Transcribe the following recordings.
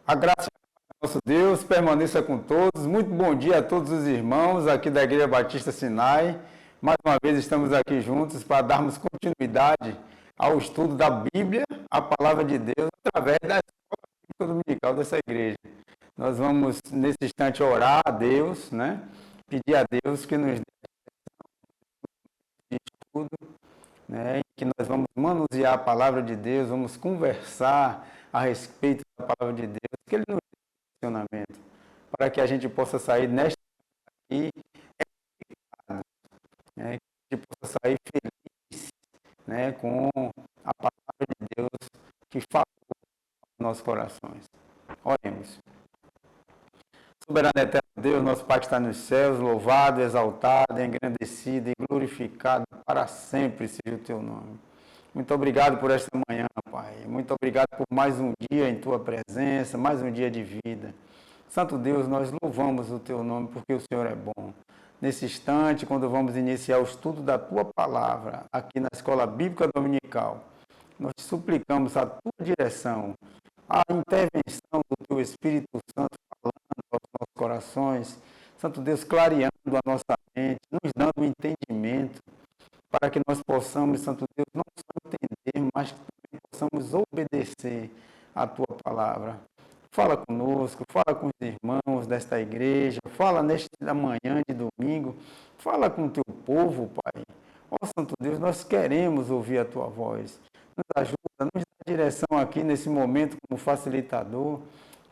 A graça do nosso Deus permaneça com todos. Muito bom dia a todos os irmãos aqui da Igreja Batista Sinai. Mais uma vez estamos aqui juntos para darmos continuidade ao estudo da Bíblia, a Palavra de Deus, através da escola bíblica dominical dessa igreja. Nós vamos, nesse instante, orar a Deus, pedir a Deus que nos dê de estudo, que nós vamos manusear a Palavra de Deus, vamos conversar a respeito da Palavra de Deus, que Ele nos dê funcionamento, para que a gente possa sair nesta aqui, que a gente possa sair feliz, com a Palavra de Deus que falou nos nossos corações. Oremos. Soberano e eterno Deus, nosso Pai que está nos céus, louvado, exaltado, engrandecido e glorificado para sempre seja o Teu nome. Muito obrigado por esta manhã, Pai. Muito obrigado por mais um dia em Tua presença, mais um dia de vida. Santo Deus, nós louvamos o Teu nome porque o Senhor é bom. Nesse instante, quando vamos iniciar o estudo da Tua Palavra, aqui na Escola Bíblica Dominical, nós te suplicamos a Tua direção, a intervenção do Teu Espírito Santo falando aos nossos corações, Santo Deus, clareando a nossa mente, nos dando entendimento, para que nós possamos, Santo Deus, não só entender, mas que também possamos obedecer à Tua Palavra. Fala conosco, fala com os irmãos desta igreja, fala nesta manhã de domingo, fala com o Teu povo, Pai. Ó Santo Deus, nós queremos ouvir a Tua voz. Nos ajuda, nos dá direção aqui nesse momento como facilitador,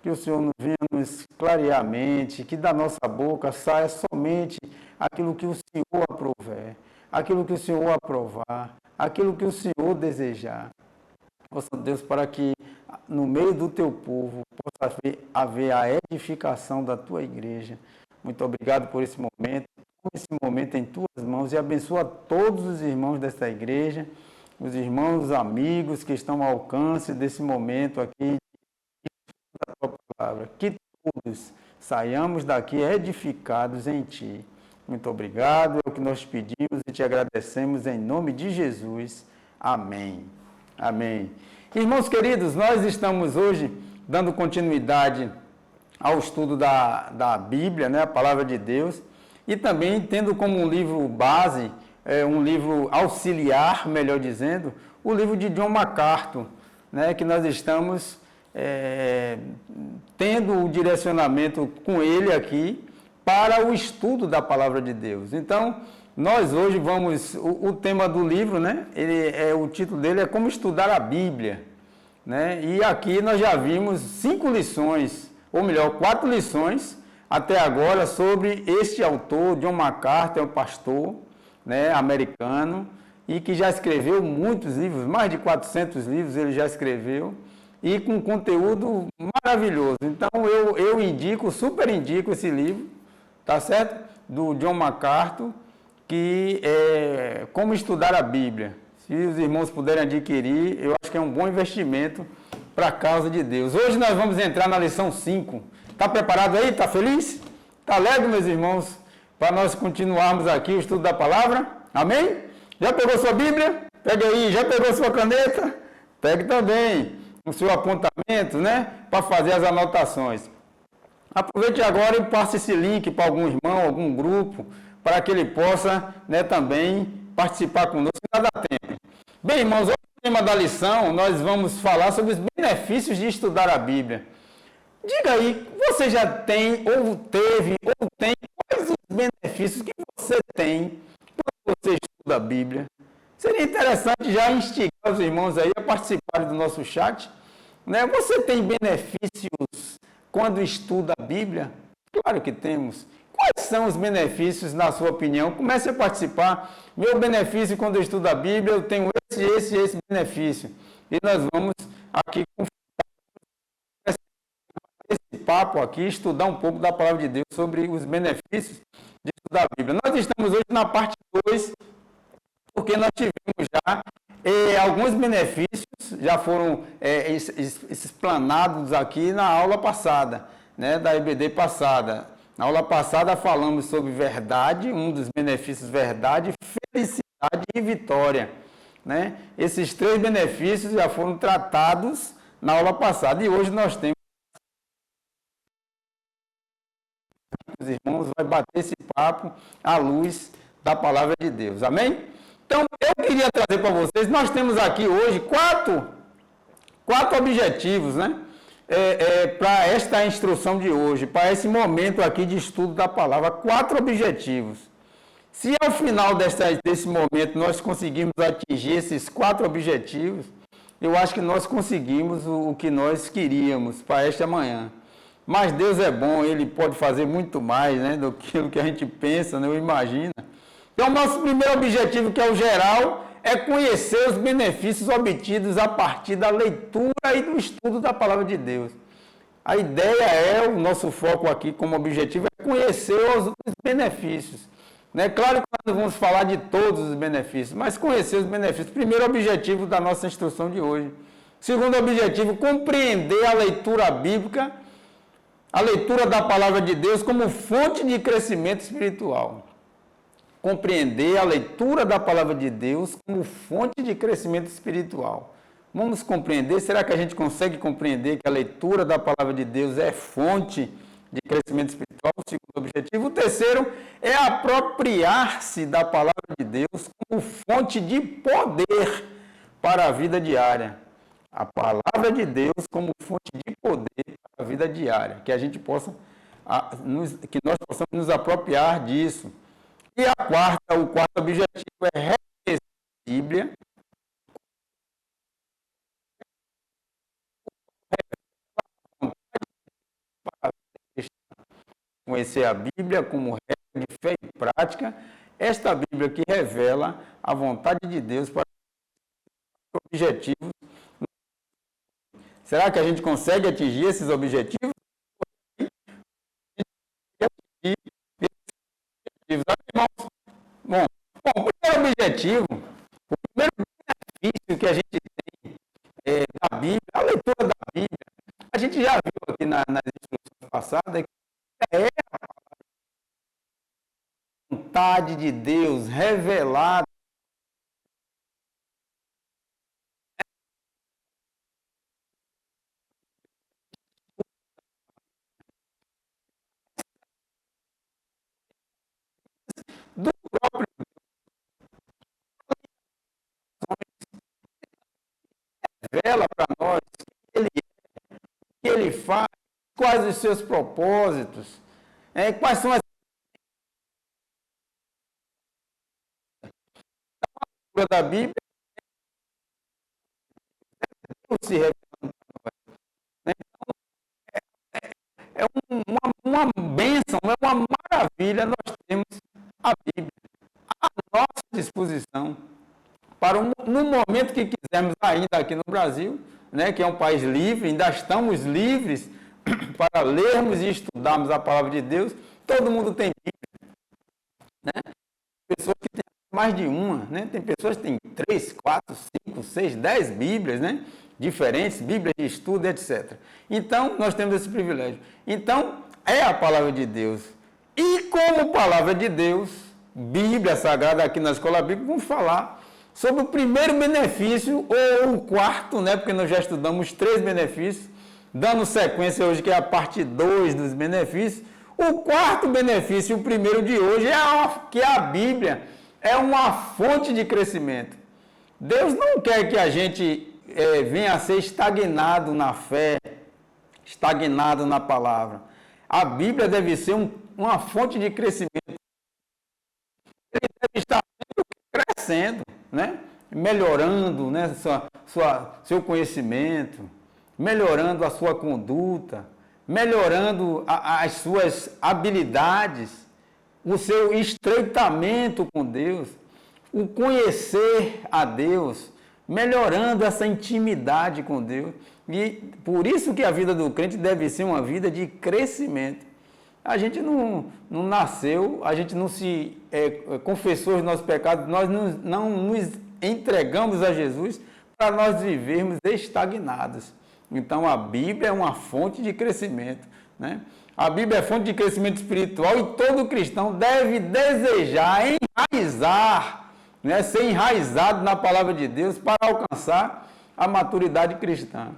que o Senhor nos venha nos clarear a mente, que da nossa boca saia somente aquilo que o Senhor aprouver, aquilo que o Senhor aprovar, aquilo que o Senhor desejar. Ó Santo Deus, para que no meio do Teu povo possa haver a edificação da Tua igreja. Muito obrigado por esse momento. Toma esse momento em Tuas mãos e abençoa todos os irmãos desta igreja, os irmãos, os amigos que estão ao alcance desse momento aqui da Tua Palavra. Que todos saiamos daqui edificados em Ti. Muito obrigado. É o que nós pedimos e Te agradecemos em nome de Jesus. Amém. Amém. Irmãos queridos, nós estamos hoje dando continuidade ao estudo da Bíblia, a Palavra de Deus, e também tendo como um livro base, um livro auxiliar, melhor dizendo, o livro de John MacArthur, que nós estamos tendo o direcionamento com ele aqui para o estudo da Palavra de Deus. Então, nós hoje vamos, o tema do livro, o título dele é Como Estudar a Bíblia, E aqui nós já vimos 5 lições, ou melhor, 4 lições até agora sobre este autor, John MacArthur, é um pastor, americano, e que já escreveu muitos livros, mais de 400 livros ele já escreveu, e com conteúdo maravilhoso. Então eu indico, super indico esse livro, tá certo? Do John MacArthur, que é Como Estudar a Bíblia. Se os irmãos puderem adquirir, eu acho que é um bom investimento para a causa de Deus. Hoje nós vamos entrar na lição 5. Está preparado aí? Está feliz? Está alegre, meus irmãos? Para nós continuarmos aqui o estudo da palavra? Amém? Já pegou sua Bíblia? Pega aí. Já pegou sua caneta? Pegue também o seu apontamento, para fazer as anotações. Aproveite agora e passe esse link para algum irmão, algum grupo, para que ele possa também participar conosco e dar tempo. Bem, irmãos, hoje o tema da lição, nós vamos falar sobre os benefícios de estudar a Bíblia. Diga aí, você já tem, ou teve, ou tem, quais os benefícios que você tem quando você estuda a Bíblia? Seria interessante já instigar os irmãos aí a participarem do nosso chat. Você tem benefícios quando estuda a Bíblia? Claro que temos. Quais são os benefícios, na sua opinião? Comece a participar. Meu benefício quando eu estudo a Bíblia, eu tenho esse benefício. E nós vamos aqui esse papo aqui, estudar um pouco da Palavra de Deus sobre os benefícios de estudar a Bíblia. Nós estamos hoje na parte 2, porque nós tivemos já alguns benefícios, já foram explanados aqui na aula passada, da EBD passada. Na aula passada falamos sobre verdade, um dos benefícios verdade, felicidade e vitória. Esses 3 benefícios já foram tratados na aula passada e hoje nós temos os irmãos, vai bater esse papo à luz da palavra de Deus. Amém? Então, eu queria trazer para vocês, nós temos aqui hoje quatro objetivos, né? Para esta instrução de hoje, para esse momento aqui de estudo da palavra, 4 objetivos. Se ao final desse momento nós conseguirmos atingir esses 4 objetivos, eu acho que nós conseguimos o que nós queríamos para esta manhã. Mas Deus é bom, Ele pode fazer muito mais, né, do que a gente pensa, né, ou imagina. Então, nosso primeiro objetivo, que é o geral, é conhecer os benefícios obtidos a partir da leitura e do estudo da palavra de Deus. A ideia o nosso foco aqui como objetivo é conhecer os benefícios. Né? Claro que nós vamos falar de todos os benefícios, mas conhecer os benefícios. Primeiro objetivo da nossa instrução de hoje. Segundo objetivo, compreender a leitura bíblica, a leitura da palavra de Deus como fonte de crescimento espiritual. Compreender a leitura da palavra de Deus como fonte de crescimento espiritual. Vamos compreender, será que a gente consegue compreender que a leitura da palavra de Deus é fonte de crescimento espiritual? O segundo objetivo. O terceiro é apropriar-se da palavra de Deus como fonte de poder para a vida diária. A palavra de Deus como fonte de poder para a vida diária. Que a gente possa, que nós possamos nos apropriar disso. E o quarto objetivo é reconhecer a Bíblia conhecer a Bíblia como regra de fé e prática, esta Bíblia que revela a vontade de Deus para os objetivos. Será que a gente consegue atingir esses objetivos? Bom, o primeiro objetivo, o primeiro benefício que a gente tem da Bíblia, a leitura da Bíblia, a gente já viu aqui nas instruções passadas, que é a vontade de Deus revelada do próprio revela para nós quem Ele é, o que Ele faz, quais os seus propósitos, quais são as da Bíblia, Deus se revelando para nós. Então, uma bênção, é uma maravilha nós temos a Bíblia à nossa disposição. No momento que quisermos, ainda aqui no Brasil, né, que é um país livre, ainda estamos livres para lermos e estudarmos a palavra de Deus. Todo mundo tem Bíblia. Né? Pessoas que têm mais de uma, né? Tem pessoas que têm 3, 4, 5, 6, 10 Bíblias, né? Diferentes, Bíblias de estudo, etc. Então, nós temos esse privilégio. Então, é a palavra de Deus. E como palavra de Deus, Bíblia Sagrada, aqui na Escola Bíblica, vamos falar sobre o primeiro benefício, ou o quarto, né? Porque nós já estudamos 3 benefícios, dando sequência hoje, que é a parte 2 dos benefícios. O quarto benefício, o primeiro de hoje, que a Bíblia é uma fonte de crescimento. Deus não quer que a gente venha a ser estagnado na fé, estagnado na palavra. A Bíblia deve ser uma fonte de crescimento. Ele deve estar crescendo, né? Melhorando, né? Seu conhecimento, melhorando a sua conduta, melhorando as suas habilidades, o seu estreitamento com Deus, o conhecer a Deus, melhorando essa intimidade com Deus. E por isso que a vida do crente deve ser uma vida de crescimento. A gente não nasceu, a gente não se confessou os nossos pecados, nós não nos entregamos a Jesus para nós vivermos estagnados. Então, a Bíblia é uma fonte de crescimento, né? A Bíblia é fonte de crescimento espiritual e todo cristão deve desejar enraizar, né? Ser enraizado na palavra de Deus para alcançar a maturidade cristã.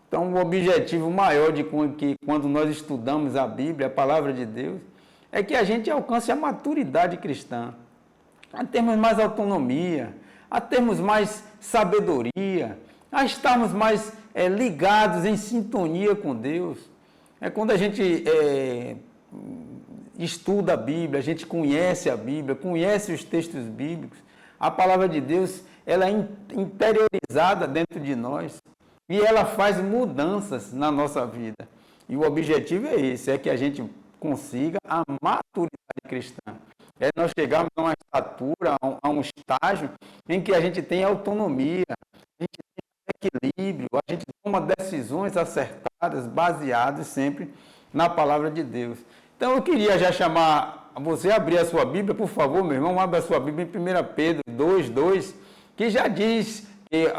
Então, o objetivo maior de que quando nós estudamos a Bíblia, a palavra de Deus, é que a gente alcance a maturidade cristã, a termos mais autonomia, a termos mais sabedoria, a estarmos mais ligados em sintonia com Deus. É quando a gente estuda a Bíblia, a gente conhece a Bíblia, conhece os textos bíblicos, a palavra de Deus, ela é interiorizada dentro de nós e ela faz mudanças na nossa vida. E o objetivo é esse, é que a gente consiga a maturidade cristã. É nós chegarmos a uma estatura, a um estágio em que a gente tem autonomia, a gente tem equilíbrio, a gente toma decisões acertadas, baseadas sempre na palavra de Deus. Então eu queria já chamar você a abrir a sua Bíblia, por favor, meu irmão, abra a sua Bíblia em 1 Pedro 2:2, que já diz, que,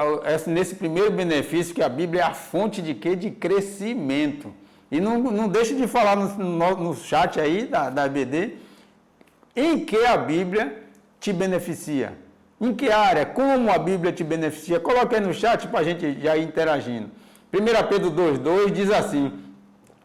nesse primeiro benefício, que a Bíblia é a fonte de quê? De crescimento. E não deixe de falar no chat aí da EBD, em que a Bíblia te beneficia. Em que área? Como a Bíblia te beneficia? Coloque aí no chat para a gente já ir interagindo. 1 Pedro 2:2 diz assim: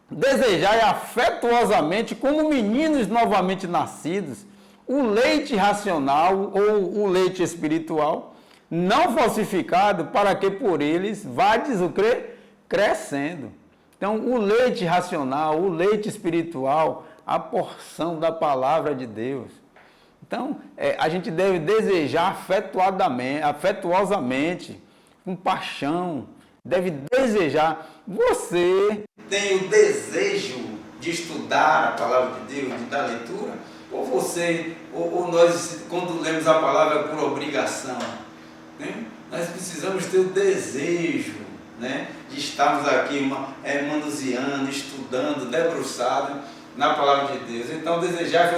desejai afetuosamente, como meninos novamente nascidos, o leite racional ou o leite espiritual, não falsificado, para que por eles vades o quê? Crescendo. Então, o leite racional, o leite espiritual, a porção da palavra de Deus. Então, a gente deve desejar afetuosamente, com paixão, deve desejar. Você tem o desejo de estudar a palavra de Deus, de dar leitura? Ou nós, quando lemos a palavra, é por obrigação? Né? Nós precisamos ter o desejo, né, de estarmos aqui manuseando, estudando, debruçado na palavra de Deus. Então, desejar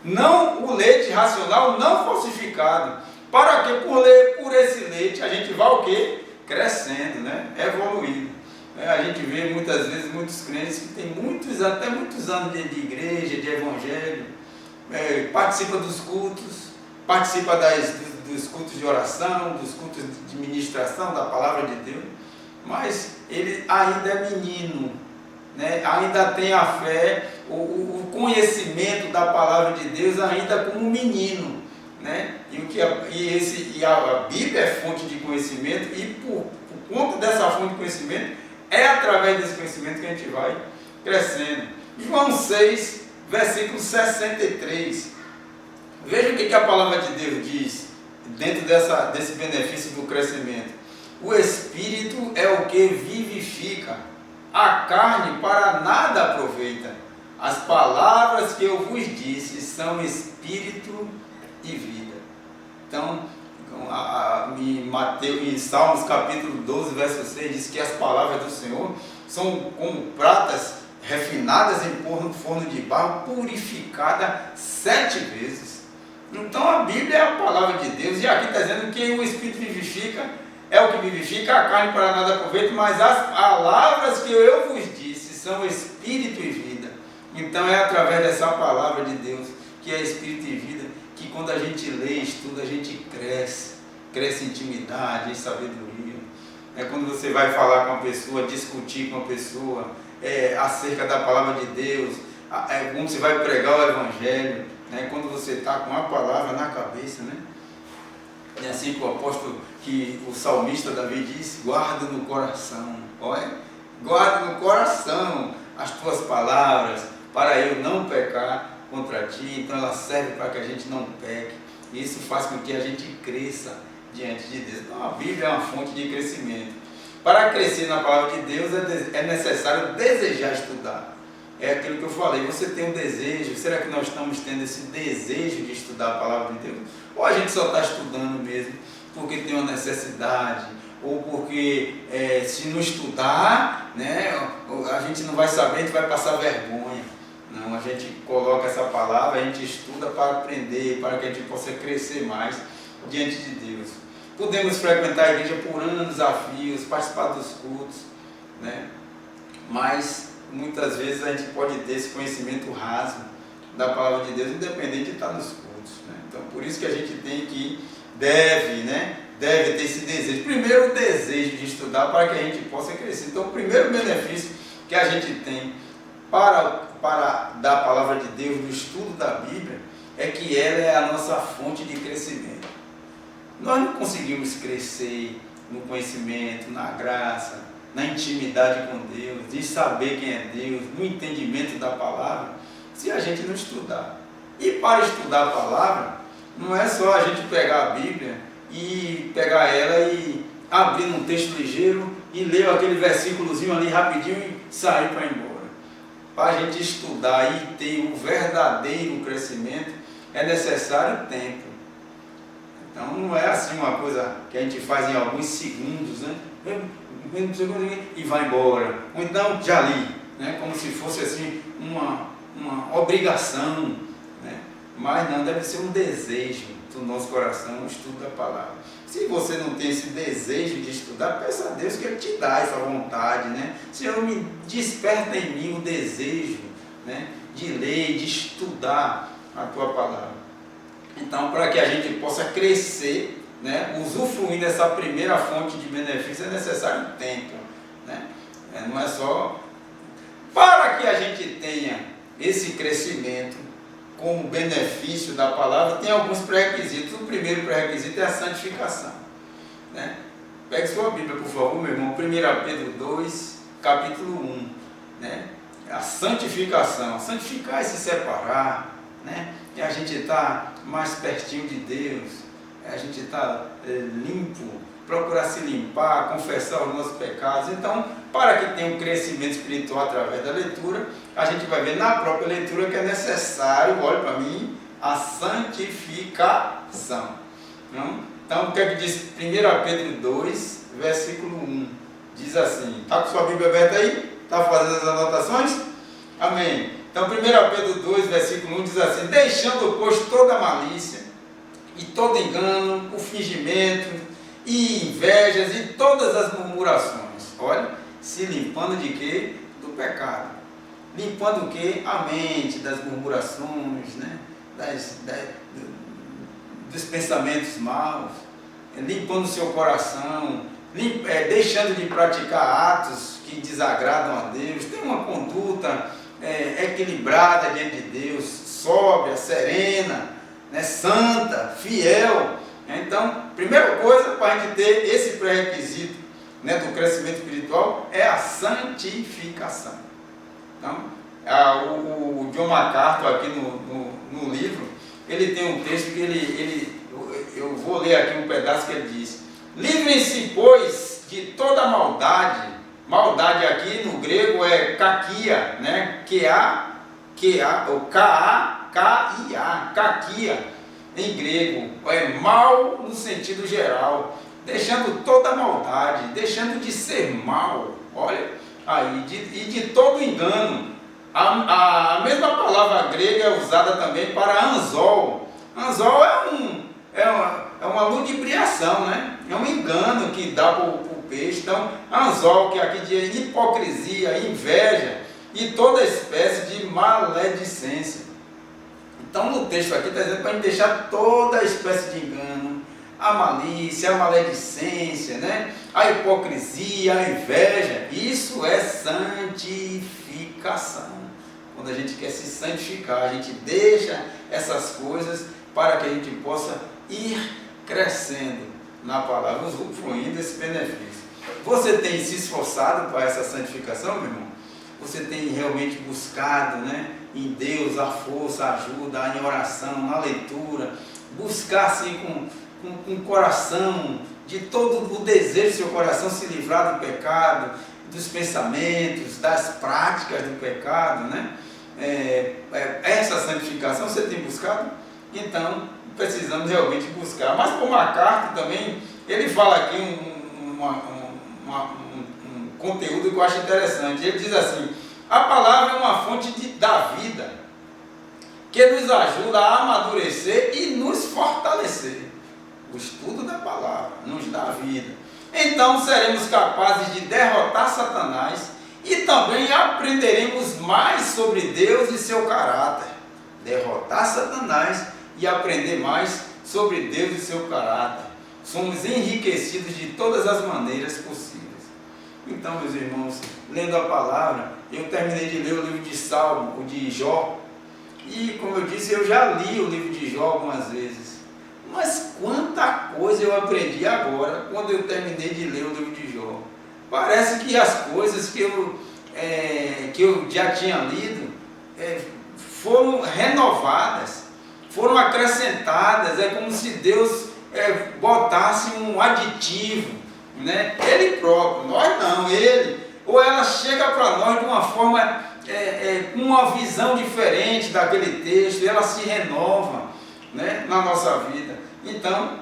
não o leite racional, não falsificado, para que por esse leite a gente vá o quê? Crescendo, né? Evoluindo. A gente vê muitas vezes muitos crentes que têm até muitos anos de igreja, de evangelho, participa dos cultos, participa dos cultos de oração, dos cultos de ministração da palavra de Deus, mas ele ainda é menino, né? Ainda tem a fé, o conhecimento da palavra de Deus ainda como menino, né? E a Bíblia é fonte de conhecimento, e por conta dessa fonte de conhecimento, é através desse conhecimento que a gente vai crescendo. João 6, versículo 63. Veja o que a palavra de Deus diz dentro desse benefício do crescimento. O Espírito é o que vivifica, a carne para nada aproveita. As palavras que eu vos disse são Espírito e vida. Então, em Salmos capítulo 12, verso 6, diz que as palavras do Senhor são como pratas refinadas em forno de barro, purificada 7 vezes. Então a Bíblia é a palavra de Deus, e aqui está dizendo que o Espírito vivifica, é o que vivifica, a carne para nada aproveita, mas as palavras que eu vos disse são Espírito e vida. Então é através dessa palavra de Deus, que é Espírito e vida, que quando a gente lê, estuda, a gente cresce em intimidade, em sabedoria. É quando você vai falar com uma pessoa, discutir com uma pessoa acerca da palavra de Deus, quando você vai pregar o Evangelho, né? Quando você está com a palavra na cabeça, né? É assim que o salmista Davi diz: guarda no coração, guarda no coração as tuas palavras, para eu não pecar contra ti. Então ela serve para que a gente não peque. Isso faz com que a gente cresça diante de Deus. Então a Bíblia é uma fonte de crescimento. Para crescer na palavra de Deus é necessário desejar estudar. É aquilo que eu falei, você tem um desejo. Será que nós estamos tendo esse desejo de estudar a palavra de Deus? Ou a gente só está estudando mesmo porque tem uma necessidade, ou porque se não estudar, né, a gente não vai saber, a gente vai passar vergonha. Não, a gente coloca essa palavra, a gente estuda para aprender, para que a gente possa crescer mais diante de Deus. Podemos frequentar a igreja por anos a fios, participar dos cultos, né? Mas muitas vezes a gente pode ter esse conhecimento raso da palavra de Deus, independente de estar nos cultos, né? Então, por isso que a gente deve ter esse desejo. Primeiro, o desejo de estudar para que a gente possa crescer. Então, o primeiro benefício que a gente tem para da palavra de Deus, do estudo da Bíblia, é que ela é a nossa fonte de crescimento. Nós não conseguimos crescer no conhecimento, na graça, na intimidade com Deus, de saber quem é Deus, no entendimento da palavra, se a gente não estudar. E para estudar a palavra, não é só a gente pegar a Bíblia e pegar ela e abrir num texto ligeiro e ler aquele versículozinho ali rapidinho e sair para ir embora. Para a gente estudar e ter o verdadeiro crescimento, é necessário tempo. Então não é assim uma coisa que a gente faz em alguns segundos, né? E vai embora. Ou então já li, né? Como se fosse assim uma obrigação, né? Mas não, deve ser um desejo do nosso coração, o estudo da palavra. Se você não tem esse desejo de estudar, peça a Deus que Ele te dá essa vontade, né? Senhor, me desperta em mim o desejo, né, de ler, de estudar a Tua palavra. Então, para que a gente possa crescer, né, usufruir dessa primeira fonte de benefício, é necessário tempo, né? Não é só... Para que a gente tenha esse crescimento como benefício da palavra, tem alguns pré-requisitos. O primeiro pré-requisito é a santificação, né? Pegue sua Bíblia, por favor, meu irmão. 1 Pedro 2, capítulo 1, né? A santificação. Santificar é se separar, né? E a gente está mais pertinho de Deus, a gente está limpo, procurar se limpar, confessar os nossos pecados. Então, para que tenha um crescimento espiritual através da leitura, a gente vai ver na própria leitura que é necessário, olhe para mim, a santificação. Então, o que é que diz 1 Pedro 2, versículo 1? Diz assim, está com sua Bíblia aberta aí? Está fazendo as anotações? Amém. Então, 1 Pedro 2, versículo 1 diz assim: deixando, pois, toda malícia e todo engano, o fingimento e invejas e todas as murmurações. Olha, se limpando de quê? Do pecado. Limpando o quê? A mente das murmurações, né? Dos pensamentos maus, limpando o seu coração, deixando de praticar atos que desagradam a Deus, tem uma conduta equilibrada diante de Deus, sóbria, serena, né, santa, fiel. Então, primeira coisa para a gente ter esse pré-requisito, né, do crescimento espiritual é a santificação. Então, o John MacArthur aqui no livro, ele tem um texto que eu vou ler aqui um pedaço que ele diz: livrem-se, pois, de toda maldade. Maldade aqui no grego é kakia, né? Ou K-A-K-I-A, kakia em grego, é mal no sentido geral, deixando toda maldade, deixando de ser mal, olha aí, e de todo engano. A mesma palavra grega é usada também para anzol. Anzol é uma ludibriação, né? É um engano que dá para o peixe. Então, anzol, que aqui diz hipocrisia, inveja e toda espécie de maledicência. Então, no texto aqui está dizendo para a gente deixar toda espécie de engano, a malícia, a maledicência, né? A hipocrisia, a inveja. Isso é santificação. Quando a gente quer se santificar, a gente deixa essas coisas para que a gente possa ir crescendo na palavra, usufruindo desse benefício. Você tem se esforçado para essa santificação, meu irmão? Você tem realmente buscado, né, em Deus a força, a ajuda, em oração, na leitura, buscar assim com o coração, de todo o desejo do seu coração se livrar do pecado, dos pensamentos, das práticas do pecado, né? Essa santificação você tem buscado? Então, precisamos realmente buscar. Mas por MacArthur também, ele fala aqui um conteúdo que eu acho interessante. Ele diz assim: a palavra é uma fonte da vida, que nos ajuda a amadurecer e nos fortalecer. O estudo da palavra nos dá vida. Então seremos capazes de derrotar Satanás e também aprenderemos mais sobre Deus e seu caráter. Derrotar Satanás e aprender mais sobre Deus e seu caráter. Somos enriquecidos de todas as maneiras possíveis. Então, meus irmãos, lendo a palavra, eu terminei de ler o livro de Salmo, o de Jó, e como eu disse, eu já li o livro de Jó algumas vezes, mas quanta coisa eu aprendi agora, quando eu terminei de ler o livro de Jó. Parece que as coisas que eu já tinha lido foram renovadas, foram acrescentadas. É como se Deus botasse um aditivo, né? Ele próprio, nós não, Ele. Ou ela chega para nós de uma forma, com uma visão diferente daquele texto, e ela se renova, né, na nossa vida. Então,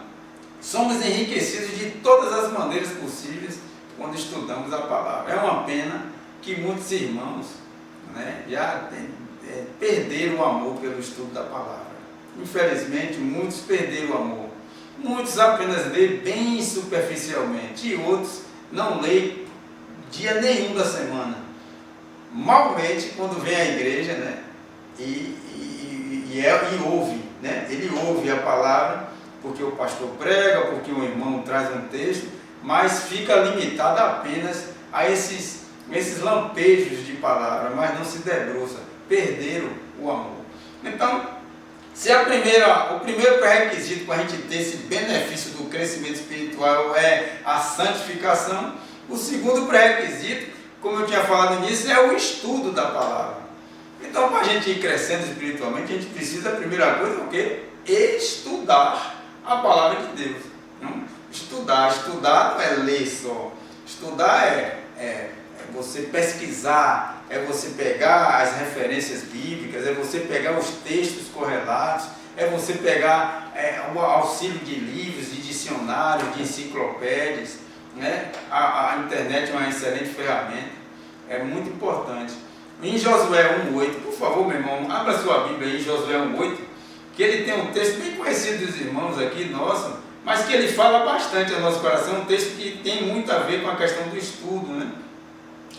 somos enriquecidos de todas as maneiras possíveis quando estudamos a palavra. É uma pena que muitos irmãos, né, já perderam o amor pelo estudo da palavra. Infelizmente, muitos perderam o amor. Muitos apenas leem bem superficialmente, e outros não leem dia nenhum da semana. Malmente, quando vem à igreja, né, e ouve, né, ele ouve a palavra, porque o pastor prega, porque o irmão traz um texto, mas fica limitado apenas a esses lampejos de palavra, mas não se debruça, perderam o amor. Então, se o primeiro pré-requisito para a gente ter esse benefício do crescimento espiritual é a santificação, o segundo pré-requisito, como eu tinha falado nisso, é o estudo da palavra. Então, para a gente ir crescendo espiritualmente, a gente precisa, a primeira coisa, o quê? Estudar a palavra de Deus. Estudar não é ler só. Estudar é você pesquisar, é você pegar as referências bíblicas, é você pegar os textos correlatos, é você pegar o auxílio de livros, de dicionários, de enciclopédias, né? A internet é uma excelente ferramenta, é muito importante. Em Josué 1,8, por favor, meu irmão, abra sua Bíblia aí em Josué 1,8, que ele tem um texto bem conhecido dos irmãos aqui, nosso, mas que ele fala bastante ao nosso coração, um texto que tem muito a ver com a questão do estudo, né?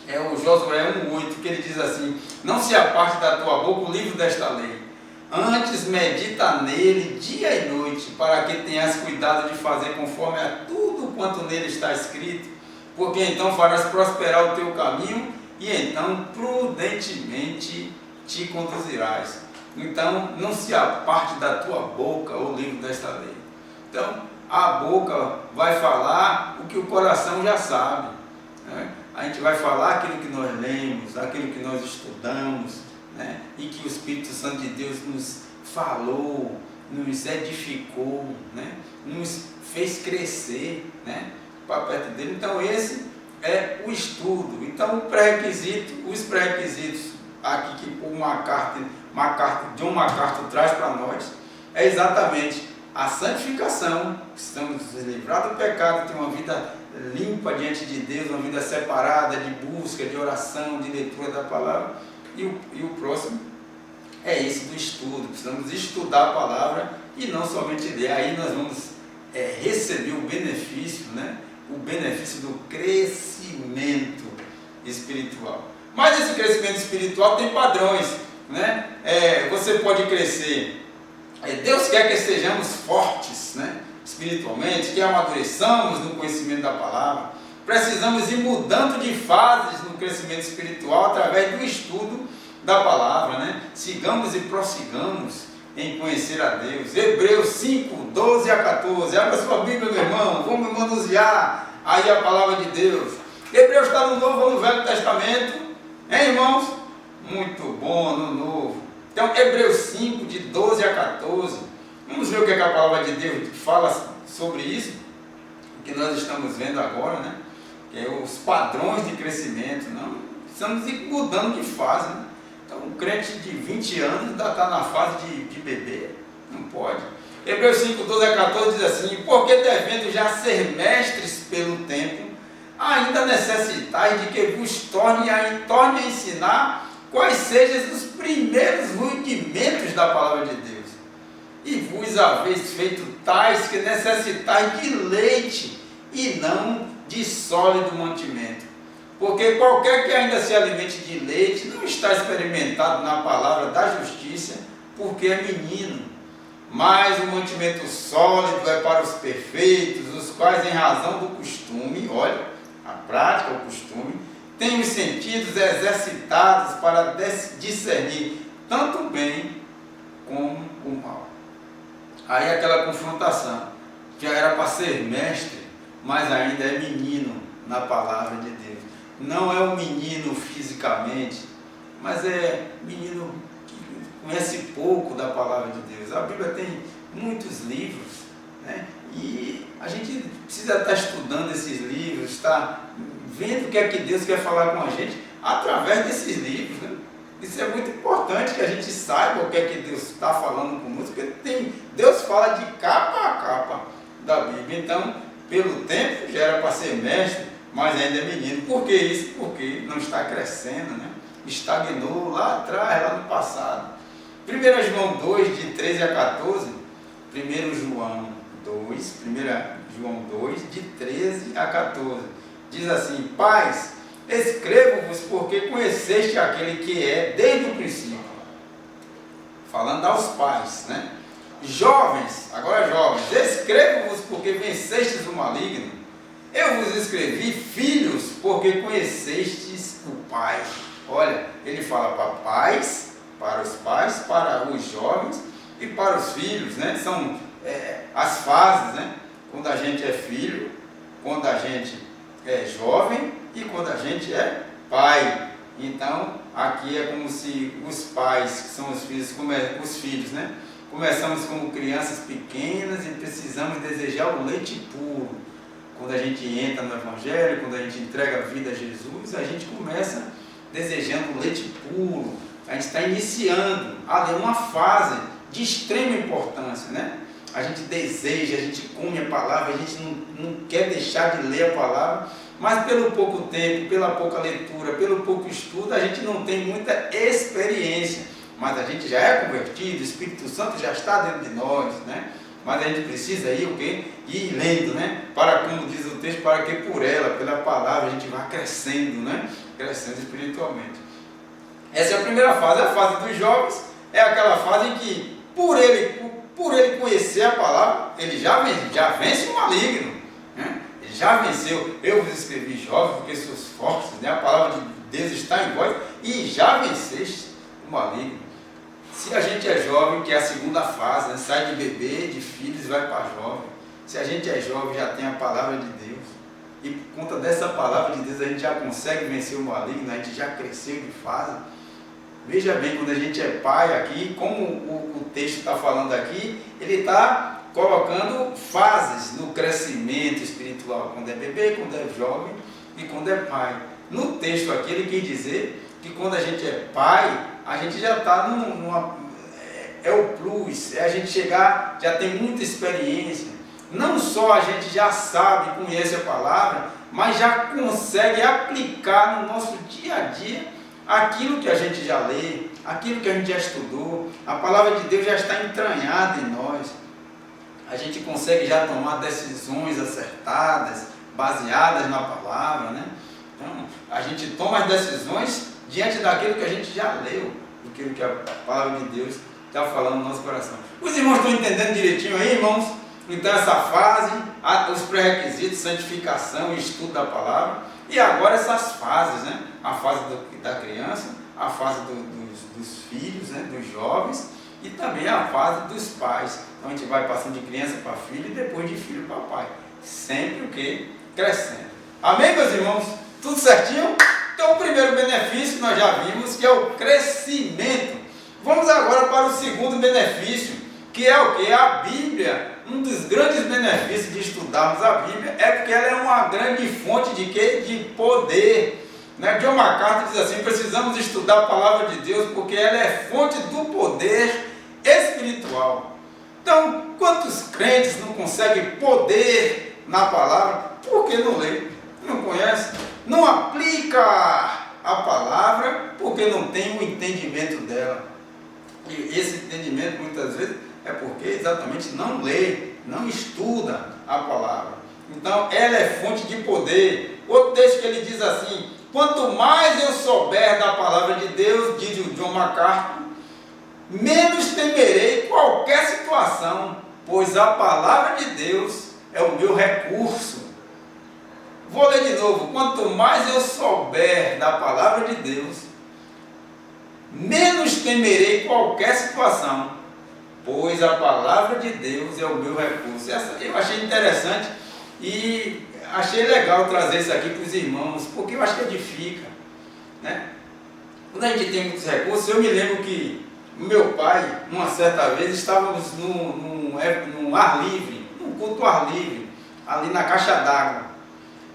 É o Josué 1,8, que ele diz assim: não se aparte da tua boca o livro desta lei, antes medita nele dia e noite, para que tenhas cuidado de fazer conforme a tudo quanto nele está escrito, porque então farás prosperar o teu caminho, e então prudentemente te conduzirás. Então, não se aparte da tua boca o livro desta lei. Então, a boca vai falar o que o coração já sabe, né? A gente vai falar aquilo que nós lemos, aquilo que nós estudamos, né? E que o Espírito Santo de Deus nos falou, nos edificou, né? Nos fez crescer, né, para perto dele. Então, esse é o estudo. Então, os pré-requisitos aqui que John MacArthur traz para nós é exatamente a santificação, estamos livrados do pecado, ter uma vida limpa diante de Deus, uma vida separada de busca, de oração, de leitura da palavra. E o próximo é esse do estudo. Precisamos estudar a palavra e não somente ler. Aí nós vamos receber o benefício, né? O benefício do crescimento espiritual. Mas esse crescimento espiritual tem padrões, né? Você pode crescer. Deus quer que estejamos fortes, né, espiritualmente, que amadureçamos no conhecimento da palavra. Precisamos ir mudando de fases no crescimento espiritual através do estudo da palavra, né? Sigamos e prossigamos em conhecer a Deus. Hebreus 5, 12 a 14. Abra sua Bíblia, meu irmão. Vamos manusear aí a palavra de Deus. Hebreus está no Novo ou no Velho Testamento? Hein, irmãos? Muito bom, no Novo. Então, Hebreus 5, de 12 a 14. Vamos ver o que a palavra de Deus fala sobre isso, o que nós estamos vendo agora, né? Que é os padrões de crescimento. Não, precisamos ir mudando de fase, né? Então, um crente de 20 anos ainda está na fase de bebê. Não pode. Hebreus 5, 12 a 14 diz assim: porque devendo já ser mestres pelo tempo, ainda necessitais de que vos torne a ensinar quais sejam os primeiros rudimentos da palavra de Deus. E vos haveis feito tais que necessitais de leite e não de sólido mantimento. Porque qualquer que ainda se alimente de leite não está experimentado na palavra da justiça, porque é menino. Mas o mantimento sólido é para os perfeitos, os quais, em razão do costume, olha, a prática, o costume, tem os sentidos exercitados para discernir tanto o bem como o mal. Aí aquela confrontação, já era para ser mestre, mas ainda é menino na palavra de Deus. Não é um menino fisicamente, mas é menino que conhece pouco da palavra de Deus. A Bíblia tem muitos livros, né? E a gente precisa estar estudando esses livros, estar vendo o que é que Deus quer falar com a gente através desses livros, né? Isso é muito importante, que a gente saiba o que é que Deus está falando conosco, porque Deus fala de capa a capa da Bíblia. Então, pelo tempo, já era para ser mestre, mas ainda é menino. Por que isso? Porque não está crescendo, né? Estagnou lá atrás, lá no passado. 1 João 2, de 13 a 14, 1 João 2, de 13 a 14, diz assim: Pais, escrevo-vos porque conheceste aquele que é desde o princípio. Falando aos pais, né? Jovens, agora jovens, escrevo-vos porque vencestes o maligno. Eu vos escrevi, filhos, porque conhecestes o Pai. Olha, ele fala para pais, para os jovens e para os filhos, né? São as fases, né? Quando a gente é filho, quando a gente é jovem e quando a gente é pai. Então, aqui é como se os pais, que são os filhos, né? Começamos como crianças pequenas e precisamos desejar o leite puro. Quando a gente entra no Evangelho, quando a gente entrega a vida a Jesus, a gente começa desejando o leite puro. A gente está iniciando a ler uma fase de extrema importância, né? A gente deseja, a gente come a palavra, a gente não quer deixar de ler a palavra, mas pelo pouco tempo, pela pouca leitura, pelo pouco estudo, a gente não tem muita experiência. Mas a gente já é convertido, o Espírito Santo já está dentro de nós, né? Mas a gente precisa ir o quê? Ir lendo, né? Para, como diz o texto, para que por ela, pela palavra, a gente vá crescendo, né? Crescendo espiritualmente. Essa é a primeira fase. A fase dos jovens é aquela fase em que, por ele conhecer a palavra, ele já vence o maligno, né? Ele já venceu. Eu vos escrevi jovens, porque sois fortes, né? A palavra de Deus está em vós e já venceste o maligno. Se a gente é jovem, que é a segunda fase, né? Sai de bebê, de filhos e vai para jovem. Se a gente é jovem, já tem a palavra de Deus. E por conta dessa palavra de Deus, a gente já consegue vencer o maligno, a gente já cresceu de fase. Veja bem, quando a gente é pai aqui, como o texto está falando aqui, ele está colocando fases no crescimento espiritual. Quando é bebê, quando é jovem e quando é pai. No texto aqui, ele quis dizer que quando a gente é pai, a gente já está é o plus, é a gente chegar, já tem muita experiência. Não só a gente já sabe, conhece a palavra, mas já consegue aplicar no nosso dia a dia aquilo que a gente já lê, aquilo que a gente já estudou. A palavra de Deus já está entranhada em nós. A gente consegue já tomar decisões acertadas, baseadas na palavra, né? Então, a gente toma as decisões diante daquilo que a gente já leu, daquilo que a palavra de Deus está falando no nosso coração. Os irmãos estão entendendo direitinho aí, irmãos? Então essa fase, os pré-requisitos, santificação e estudo da palavra, e agora essas fases, né? A fase da criança, a fase dos filhos, né? Dos jovens, e também a fase dos pais. Então a gente vai passando de criança para filho e depois de filho para pai. Sempre o quê? Crescendo. Amém, meus irmãos? Tudo certinho? Então o primeiro benefício nós já vimos, que é o crescimento. Vamos agora para o segundo benefício, que é o que? A Bíblia. Um dos grandes benefícios de estudarmos a Bíblia é porque ela é uma grande fonte de quê? De poder. Né? John MacArthur diz assim: precisamos estudar a palavra de Deus porque ela é fonte do poder espiritual. Então, quantos crentes não conseguem poder na palavra? Por que não lê? Não conhece? Não aplica a palavra porque não tem o entendimento dela. E esse entendimento muitas vezes é porque exatamente não lê, não estuda a palavra. Então ela é fonte de poder. Outro texto que ele diz assim: quanto mais eu souber da palavra de Deus, diz o John MacArthur, menos temerei qualquer situação, pois a palavra de Deus é o meu recurso. Vou ler de novo. Quanto mais eu souber da palavra de Deus, menos temerei qualquer situação, pois a palavra de Deus é o meu recurso. Eu achei interessante e achei legal trazer isso aqui para os irmãos, porque eu acho que edifica, né? Quando a gente tem muitos recursos, eu me lembro que meu pai, uma certa vez, estávamos num ar livre, num culto ar livre, ali na caixa d'água.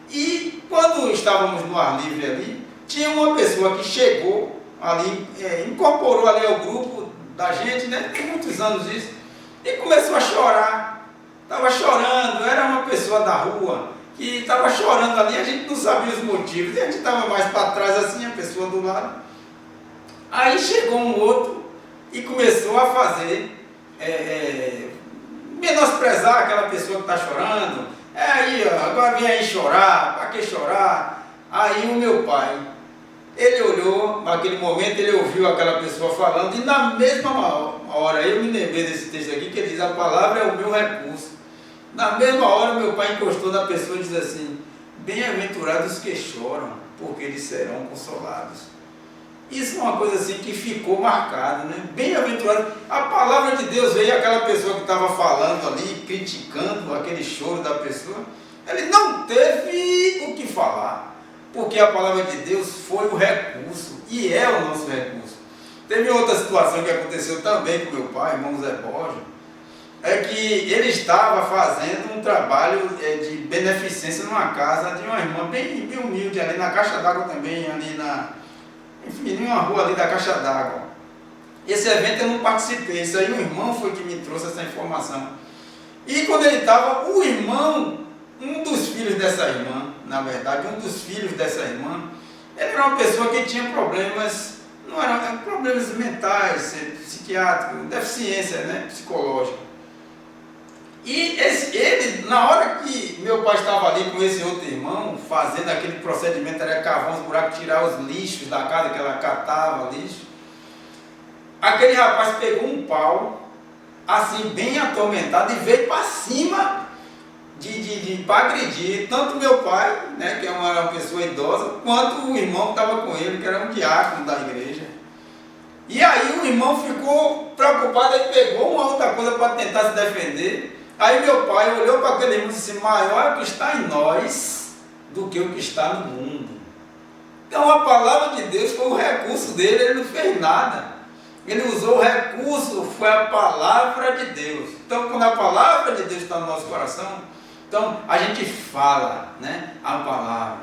E quando estávamos no ar livre ali, tinha uma pessoa que chegou ali, incorporou ali ao grupo da gente, né? Tem muitos anos isso, e começou a chorar. Estava chorando, era uma pessoa da rua que estava chorando ali, a gente não sabia os motivos, e a gente estava mais para trás assim, a pessoa do lado. Aí chegou um outro e começou a fazer, menosprezar aquela pessoa que está chorando. Aí, ó, agora vem aí chorar, para que chorar? Aí o meu pai, ele olhou, naquele momento ele ouviu aquela pessoa falando, e na mesma hora, eu me lembrei desse texto aqui, que diz: a palavra é o meu recurso. Na mesma hora meu pai encostou na pessoa e diz assim: bem-aventurados que choram, porque eles serão consolados. Isso é uma coisa assim que ficou marcada, né? Bem-aventurado. A palavra de Deus veio, aquela pessoa que estava falando ali, criticando aquele choro da pessoa, ele não teve o que falar, porque a palavra de Deus foi o recurso, e é o nosso recurso. Teve outra situação que aconteceu também com meu pai, irmão Zé Borges, é que ele estava fazendo um trabalho de beneficência numa casa de uma irmã bem humilde, ali na caixa d'água também, ali enfim, em uma rua ali da caixa d'água. Esse evento eu não participei, isso aí o irmão foi que me trouxe essa informação. E quando ele estava, o irmão, um dos filhos dessa irmã, na verdade, um dos filhos dessa irmã, ele era uma pessoa que tinha problemas, não eram problemas mentais, psiquiátricos, deficiência, né, psicológica. E ele, na hora que meu pai estava ali com esse outro irmão, fazendo aquele procedimento, era cavar uns buracos, tirar os lixos da casa, que ela catava lixo, aquele rapaz pegou um pau, assim, bem atormentado, e veio para cima para agredir tanto meu pai, né, que era uma pessoa idosa, quanto o irmão que estava com ele, que era um diácono da igreja. E aí o irmão ficou preocupado e pegou uma outra coisa para tentar se defender. Aí meu pai olhou para aquele irmão e disse: maior é o que está em nós do que o que está no mundo. Então a palavra de Deus foi o recurso dele, ele não fez nada. Ele usou o recurso, foi a palavra de Deus. Então quando a palavra de Deus está no nosso coração, então a gente fala, né, a palavra,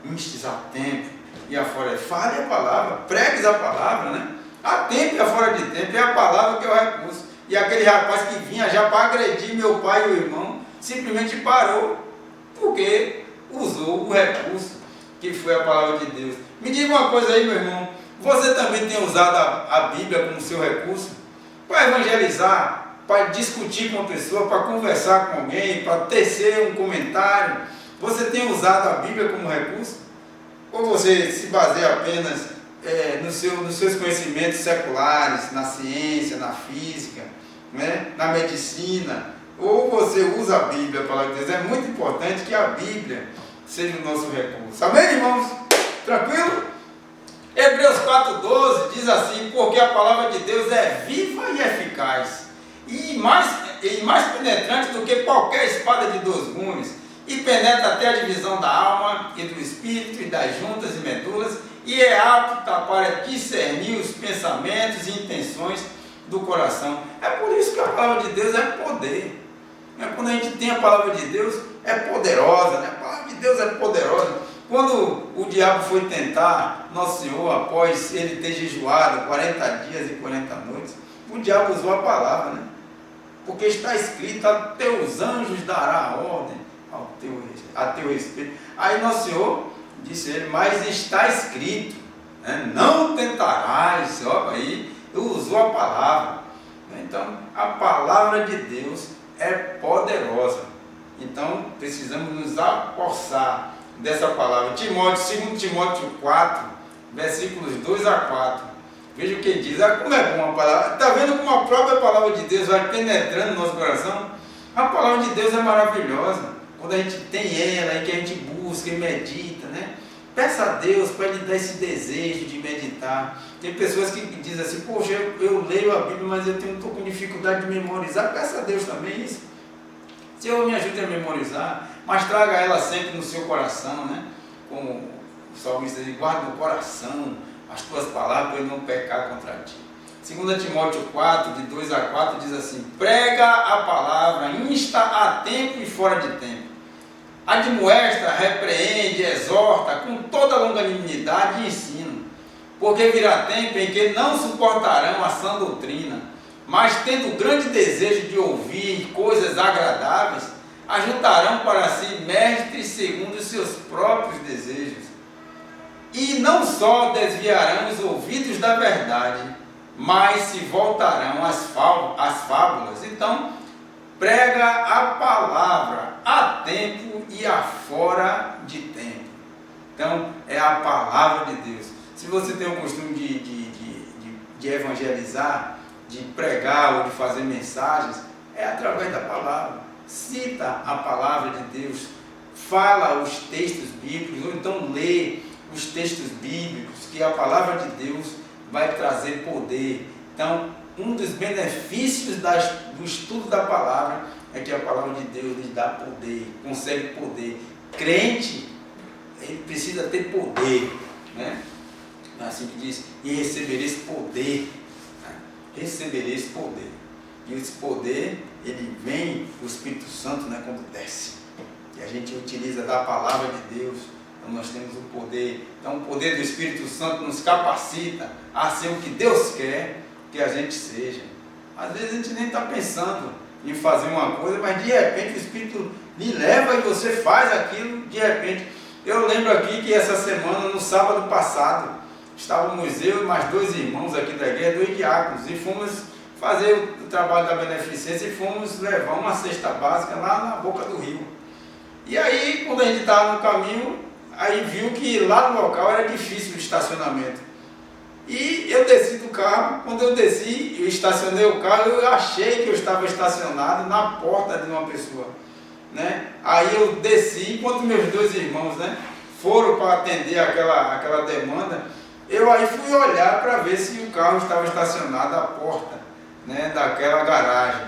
instes a tempo e afora. Fale a palavra, pregue a palavra, né? A tempo e afora de tempo, é a palavra que é o recurso. E aquele rapaz que vinha já para agredir meu pai e o irmão, simplesmente parou, porque usou o recurso que foi a palavra de Deus. Me diga uma coisa aí, meu irmão, você também tem usado a Bíblia como seu recurso para evangelizar, para discutir com uma pessoa, para conversar com alguém, para tecer um comentário? Você tem usado a Bíblia como recurso? Ou você se baseia apenas nos seus conhecimentos seculares, na ciência, na física, né, na medicina? Ou você usa a Bíblia, a palavra de Deus? É muito importante que a Bíblia seja o nosso recurso. Amém, irmãos? Tranquilo? Hebreus 4,12 diz assim: porque a palavra de Deus é viva e eficaz, e mais penetrante do que qualquer espada de 2 gumes, e penetra até a divisão da alma e do espírito e das juntas e medulas, e é apta para discernir os pensamentos e intenções do coração. É por isso que a palavra de Deus é poder. Quando a gente tem a palavra de Deus, é poderosa, né? A palavra de Deus é poderosa. Quando o diabo foi tentar Nosso Senhor, após ele ter jejuado 40 dias e 40 noites, o diabo usou a palavra, né? Porque está escrito: a teus anjos dará ordem a teu respeito. Aí Nosso Senhor disse a ele: mas está escrito, né? Não tentarás. Ó, aí usou a palavra. Então a palavra de Deus é poderosa. Então precisamos nos apossar dessa palavra. 2 Timóteo 4, versículos 2 a 4. Veja o que diz. Como é bom a palavra. Está vendo como a própria palavra de Deus vai penetrando no nosso coração? A palavra de Deus é maravilhosa. quando a gente tem ela e que a gente busca e medita, né? Peça a Deus para Ele dar esse desejo de meditar. Tem pessoas que dizem assim, poxa, eu leio a Bíblia, mas eu estou com dificuldade de memorizar. Peça a Deus também isso. Senhor, me ajude a memorizar, mas traga ela sempre no seu coração, né? Como o salmista diz, guarda no coração as tuas palavras para eu não pecar contra ti. 2 Timóteo 4, de 2 a 4, diz assim, prega a palavra, insta a tempo e fora de tempo. Admoesta, repreende, exorta, com toda longanimidade e ensino. Porque virá tempo em que não suportarão a sã doutrina, mas tendo grande desejo de ouvir coisas agradáveis, ajuntarão para si mestres segundo os seus próprios desejos. E não só desviarão os ouvidos da verdade, mas se voltarão às fábulas. Então, prega a palavra a tempo e a fora de tempo. Então, é a palavra de Deus. Se você tem o costume de evangelizar, de pregar ou de fazer mensagens, é através da palavra. Cita a palavra de Deus, fala os textos bíblicos, ou então lê os textos bíblicos, que a palavra de Deus vai trazer poder. Então, um dos benefícios do estudo da palavra é que a palavra de Deus lhe dá poder, concede poder. Crente, ele precisa ter poder, né? Assim que diz, e receber esse poder, né? Receber esse poder. E esse poder, ele vem, o Espírito Santo, né, quando desce. E a gente utiliza da palavra de Deus, então nós temos o poder. Então o poder do Espírito Santo nos capacita a ser o que Deus quer que a gente seja. Às vezes a gente nem está pensando em fazer uma coisa, mas de repente o Espírito lhe leva e você faz aquilo de repente. Eu lembro aqui que essa semana, no sábado passado, estávamos eu e mais 2 irmãos aqui da igreja, 2 diáconos, e fomos fazer o trabalho da beneficência e fomos levar uma cesta básica lá na boca do rio. E aí, quando a gente estava no caminho, aí viu que lá no local era difícil o estacionamento. E eu desci do carro, quando eu desci, eu estacionei o carro, eu achei que eu estava estacionado na porta de uma pessoa, né? Aí eu desci, enquanto meus 2 irmãos, né, foram para atender aquela demanda, eu aí fui olhar para ver se o carro estava estacionado à porta, né, daquela garagem.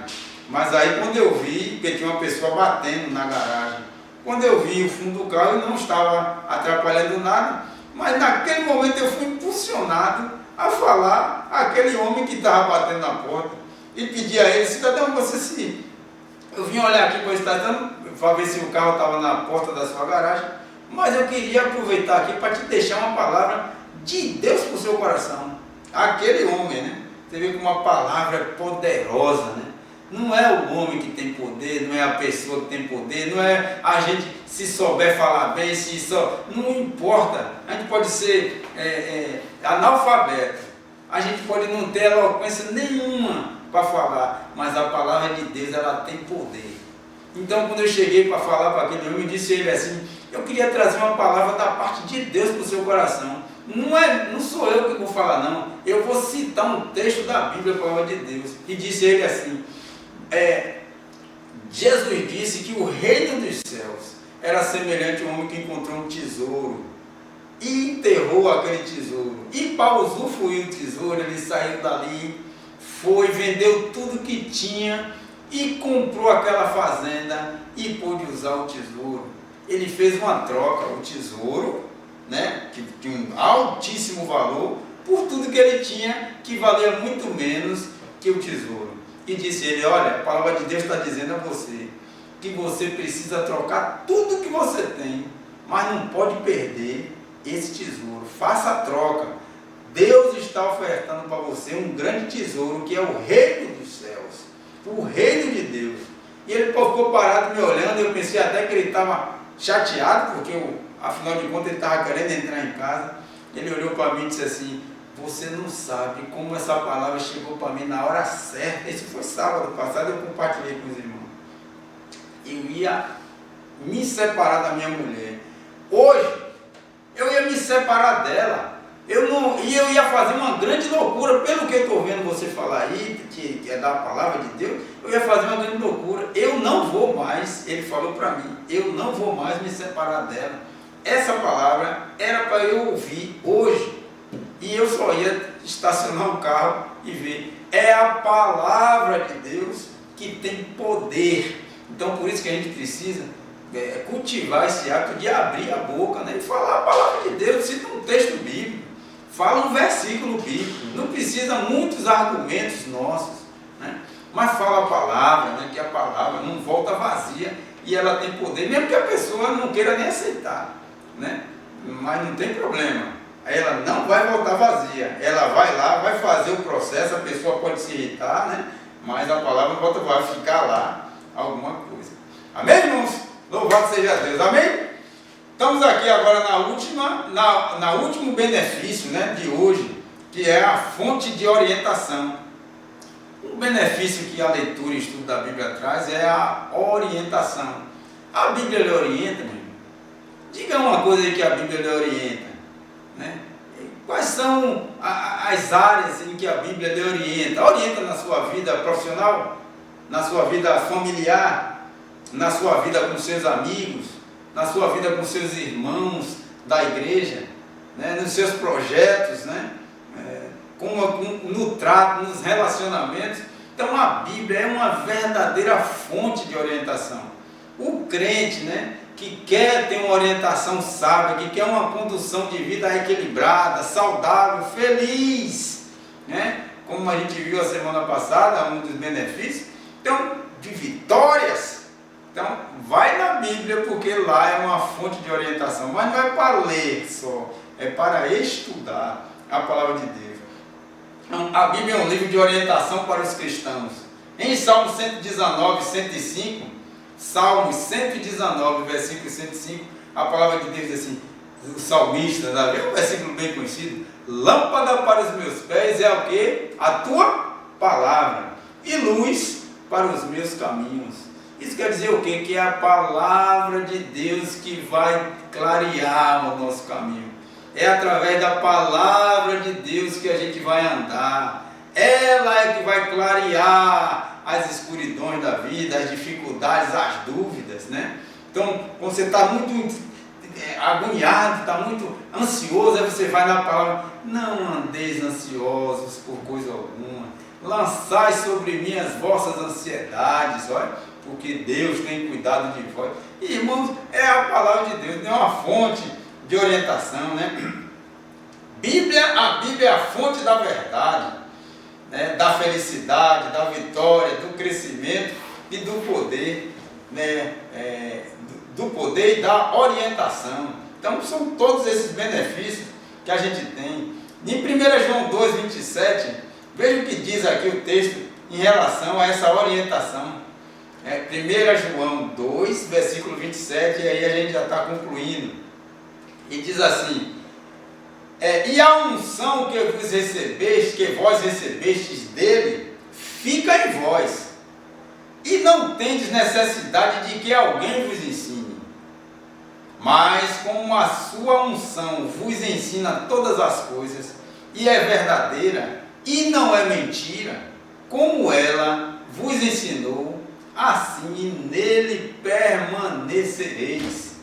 Mas aí quando eu vi, porque tinha uma pessoa batendo na garagem, quando eu vi o fundo do carro, eu não estava atrapalhando nada, mas naquele momento eu fui impulsionado a falar àquele homem que estava batendo na porta e pedir a ele, cidadão, você se... Eu vim olhar aqui para o estação para ver se o carro estava na porta da sua garagem, mas eu queria aproveitar aqui para te deixar uma palavra de Deus para o seu coração. Aquele homem, né? Você vê como uma palavra poderosa, né? Não é o homem que tem poder, não é a pessoa que tem poder, não é a gente se souber falar bem, se só, não importa. A gente pode ser analfabeto, a gente pode não ter eloquência nenhuma para falar, mas a palavra de Deus, ela tem poder. Então, quando eu cheguei para falar para aquele homem, eu disse a ele assim, eu queria trazer uma palavra da parte de Deus para o seu coração. Não sou eu que vou falar, não. Eu vou citar um texto da Bíblia, a palavra de Deus. E disse a ele assim, Jesus disse que o reino dos céus era semelhante a um homem que encontrou um tesouro e enterrou aquele tesouro. E para usufruir o tesouro, ele saiu dali, foi, vendeu tudo que tinha e comprou aquela fazenda e pôde usar o tesouro. Ele fez uma troca, o tesouro, né, que tinha um altíssimo valor, por tudo que ele tinha, que valia muito menos que o tesouro. E disse ele, olha, a palavra de Deus está dizendo a você, que você precisa trocar tudo que você tem, mas não pode perder esse tesouro. Faça a troca. Deus está ofertando para você um grande tesouro, que é o reino dos céus, o reino de Deus. E ele ficou parado me olhando, eu pensei até que ele estava chateado, porque afinal de contas ele estava querendo entrar em casa. Ele olhou para mim e disse assim, você não sabe como essa palavra chegou para mim na hora certa. Esse foi sábado passado, eu compartilhei com os irmãos. Eu ia me separar da minha mulher. Hoje, eu ia me separar dela. E eu ia fazer uma grande loucura, pelo que eu estou vendo você falar aí, que é da palavra de Deus, eu ia fazer uma grande loucura. Eu não vou mais, ele falou para mim, eu não vou mais me separar dela. Essa palavra era para eu ouvir hoje, e eu só ia estacionar o carro e ver. É a palavra de Deus que tem poder. Então, por isso que a gente precisa cultivar esse hábito de abrir a boca, né, e falar a palavra de Deus. Cita um texto bíblico, fala um versículo bíblico, não precisa muitos argumentos nossos, né, mas fala a palavra, né, que a palavra não volta vazia e ela tem poder, mesmo que a pessoa não queira nem aceitar, né, mas não tem problema, ela não vai voltar vazia, ela vai lá, vai fazer o processo, a pessoa pode se irritar, né, mas a palavra volta, vai ficar lá alguma coisa. Amém, irmãos? Louvado seja Deus, amém? Estamos aqui agora na último benefício, né, de hoje, que é a fonte de orientação. Um benefício que a leitura e estudo da Bíblia traz é a orientação. A Bíblia lhe orienta, meu irmão? Diga uma coisa aí que a Bíblia lhe orienta, né? Quais são as áreas em que a Bíblia lhe orienta? Orienta na sua vida profissional, na sua vida familiar, na sua vida com seus amigos, na sua vida com seus irmãos da igreja, né, nos seus projetos, né, no trato, nos relacionamentos. Então a Bíblia é uma verdadeira fonte de orientação. O crente, né, que quer ter uma orientação sábia, que quer uma condução de vida equilibrada, saudável, feliz, né, como a gente viu a semana passada, um dos benefícios, então, de vitórias. Então, vai na Bíblia, porque lá é uma fonte de orientação, mas não é para ler só, é para estudar a palavra de Deus. Então, a Bíblia é um livro de orientação para os cristãos. Em Salmo 119, 105, Salmo 119, versículo 105, a palavra de Deus diz assim, o salmista, Davi, é um versículo bem conhecido, lâmpada para os meus pés é o quê? A tua palavra, e luz para os meus caminhos. Isso quer dizer o quê? Que é a palavra de Deus que vai clarear o nosso caminho. É através da palavra de Deus que a gente vai andar. Ela é que vai clarear as escuridões da vida, as dificuldades, as dúvidas, né? Então, quando você está muito agoniado, está muito ansioso, aí você vai na palavra, não andeis ansiosos por coisa alguma, lançai sobre mim as vossas ansiedades, olha, porque Deus tem cuidado de vós. E, irmãos, é a palavra de Deus, é uma fonte de orientação, né? A Bíblia é a fonte da verdade, né? Da felicidade, da vitória, do crescimento e do poder, né? Do poder e da orientação. Então, são todos esses benefícios que a gente tem. Em 1 João 2, 27, veja o que diz aqui o texto em relação a essa orientação. 1 João 2, versículo 27, e aí a gente já está concluindo. E diz assim, e a unção que vos recebeste, que vós recebestes dele, fica em vós, e não tendes necessidade de que alguém vos ensine, mas como a sua unção vos ensina todas as coisas, e é verdadeira, e não é mentira, como ela vos ensinou, assim nele permanecereis.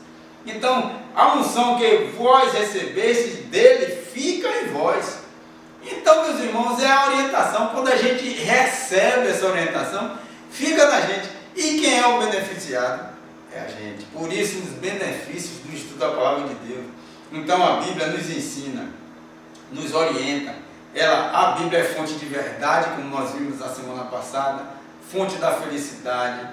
Então, a unção que vós recebestes dele fica em vós. Então, meus irmãos, é a orientação. Quando a gente recebe essa orientação, fica na gente. E quem é o beneficiado? É a gente. Por isso, os benefícios do estudo da palavra de Deus. Então, a Bíblia nos ensina, nos orienta. A Bíblia é fonte de verdade, como nós vimos na semana passada, fonte da felicidade,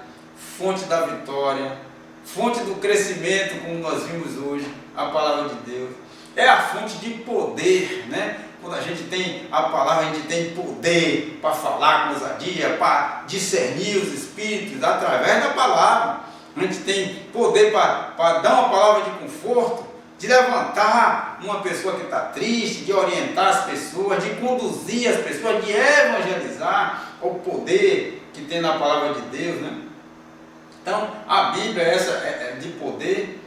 fonte da vitória, fonte do crescimento, como nós vimos hoje, a palavra de Deus. É a fonte de poder, né? Quando a gente tem a palavra, a gente tem poder para falar com ousadia, para discernir os espíritos através da palavra. A gente tem poder para dar uma palavra de conforto, de levantar uma pessoa que está triste, de orientar as pessoas, de conduzir as pessoas, de evangelizar, o poder que tem na palavra de Deus, né? Então, a Bíblia é essa de poder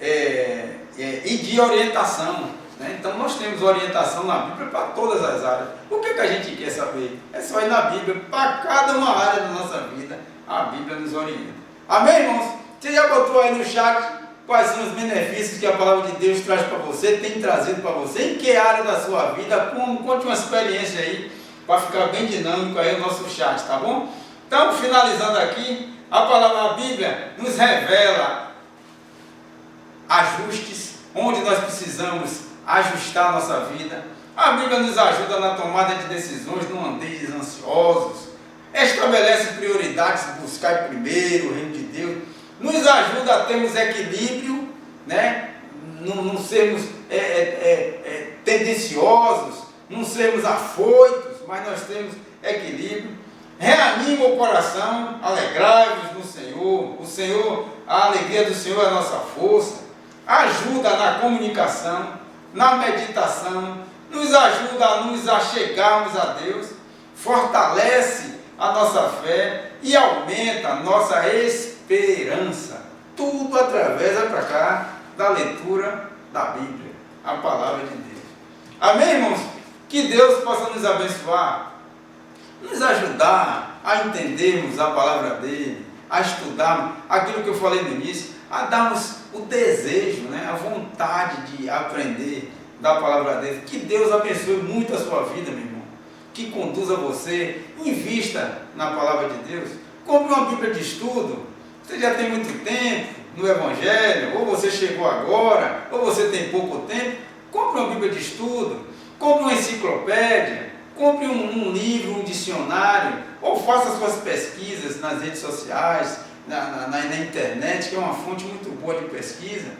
e de orientação, né? Então nós temos orientação na Bíblia para todas as áreas. O que a gente quer saber? É só ir na Bíblia, para cada uma área da nossa vida, a Bíblia nos orienta. Amém, irmãos? Você já botou aí no chat quais são os benefícios que a palavra de Deus traz para você, tem trazido para você, em que área da sua vida? Conte uma experiência aí, para ficar bem dinâmico aí o nosso chat, tá bom? Então, finalizando aqui, a Bíblia nos revela ajustes, onde nós precisamos ajustar a nossa vida. A Bíblia nos ajuda na tomada de decisões, não andeis ansiosos, estabelece prioridades, buscar primeiro o reino de Deus, nos ajuda a termos equilíbrio, né? Não sermos tendenciosos, não sermos afoitos, mas nós temos equilíbrio. Reanima o coração, alegrai-vos no Senhor, a alegria do Senhor é a nossa força. Ajuda na comunicação, na meditação, nos ajuda a nos achegarmos a Deus, fortalece a nossa fé e aumenta a nossa esperança. Tudo através da leitura da Bíblia, a palavra de Deus. Amém, irmãos? Que Deus possa nos abençoar, nos ajudar a entendermos a palavra dele, a estudarmos aquilo que eu falei no início, a darmos o desejo, né, a vontade de aprender da palavra dele. Que Deus abençoe muito a sua vida, meu irmão, que conduza você, invista na palavra de Deus, compre uma Bíblia de estudo. Você já tem muito tempo no Evangelho, ou você chegou agora, ou você tem pouco tempo, compre uma Bíblia de estudo, compre uma enciclopédia, compre um livro, um dicionário, ou faça suas pesquisas nas redes sociais, na internet, que é uma fonte muito boa de pesquisa.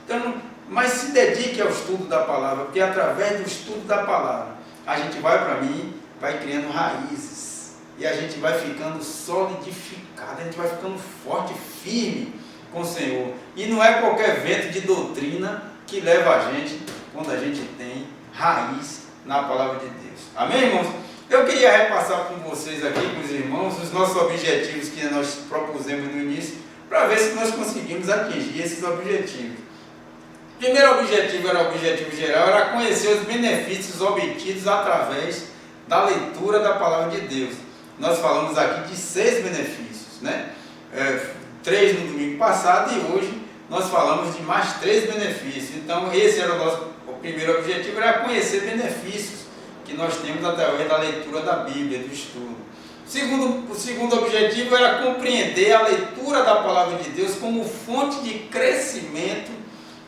Então, mas se dedique ao estudo da palavra, porque através do estudo da palavra, a gente vai criando raízes, e a gente vai ficando solidificado, a gente vai ficando forte, firme com o Senhor. E não é qualquer vento de doutrina que leva a gente, quando a gente tem raiz na palavra de Deus. Amém, irmãos? Eu queria repassar com vocês aqui, com os irmãos, os nossos objetivos que nós propusemos no início, para ver se nós conseguimos atingir esses objetivos. O primeiro objetivo era o objetivo geral, era conhecer os benefícios obtidos através da leitura da palavra de Deus. Nós falamos aqui de 6 benefícios, né? 3 no domingo passado, e hoje nós falamos de mais 3 benefícios. Então esse era o primeiro objetivo, era conhecer benefícios que nós temos através da leitura da Bíblia, do estudo. O segundo objetivo era compreender a leitura da palavra de Deus como fonte de crescimento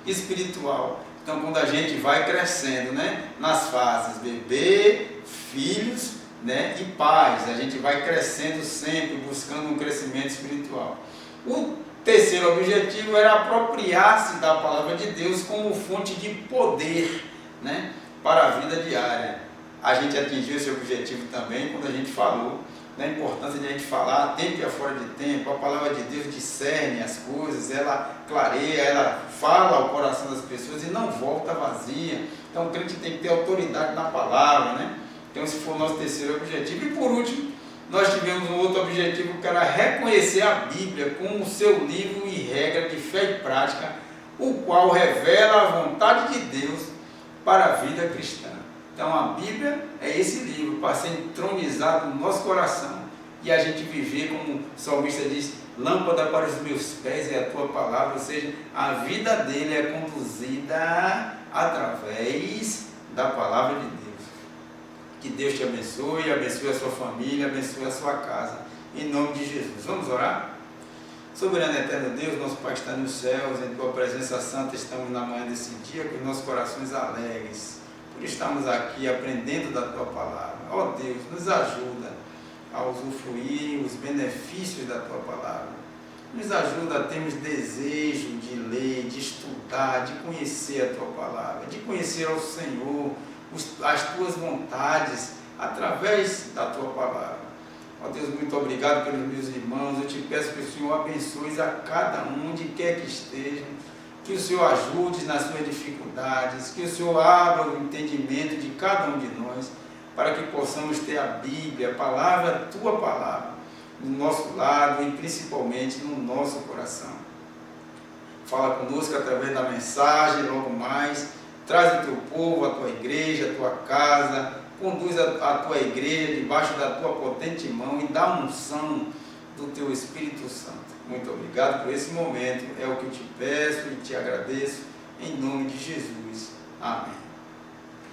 espiritual. Então, quando a gente vai crescendo, né, nas fases bebê, filhos, né, e pais, a gente vai crescendo sempre, buscando um crescimento espiritual. O terceiro objetivo era apropriar-se da palavra de Deus como fonte de poder, né, para a vida diária. A gente atingiu esse objetivo também quando a gente falou da importância de a gente falar a tempo e a fora de tempo. A palavra de Deus discerne as coisas, ela clareia, ela fala ao coração das pessoas e não volta vazia. Então o crente tem que ter autoridade na palavra, né? Então esse foi o nosso terceiro objetivo. E por último, nós tivemos um outro objetivo, que era reconhecer a Bíblia como seu livro e regra de fé e prática, o qual revela a vontade de Deus para a vida cristã. Então a Bíblia é esse livro para ser entronizado no nosso coração e a gente viver, como o salmista diz, lâmpada para os meus pés é a tua palavra, ou seja, a vida dele é conduzida através da palavra de Deus. Que Deus te abençoe a sua família, abençoe a sua casa, em nome de Jesus. Vamos orar? Soberano e eterno Deus, nosso Pai que está nos céus, em tua presença santa estamos na manhã desse dia com os nossos corações alegres, por estarmos aqui aprendendo da tua palavra. Ó Deus, nos ajuda a usufruir os benefícios da tua palavra. Nos ajuda a termos desejo de ler, de estudar, de conhecer a tua palavra, de conhecer ao Senhor, as tuas vontades através da tua palavra. Ó Deus, muito obrigado pelos meus irmãos. Eu te peço que o Senhor abençoe a cada um, onde quer que esteja, que o Senhor ajude nas suas dificuldades, que o Senhor abra o entendimento de cada um de nós, para que possamos ter a Bíblia, a palavra, a tua palavra, no nosso lado e principalmente no nosso coração. Fala conosco através da mensagem, logo mais, traz o teu povo, a tua igreja, a tua casa, conduz a tua igreja debaixo da tua potente mão e dá unção do teu Espírito Santo. Muito obrigado por esse momento, é o que eu te peço e te agradeço, em nome de Jesus. Amém.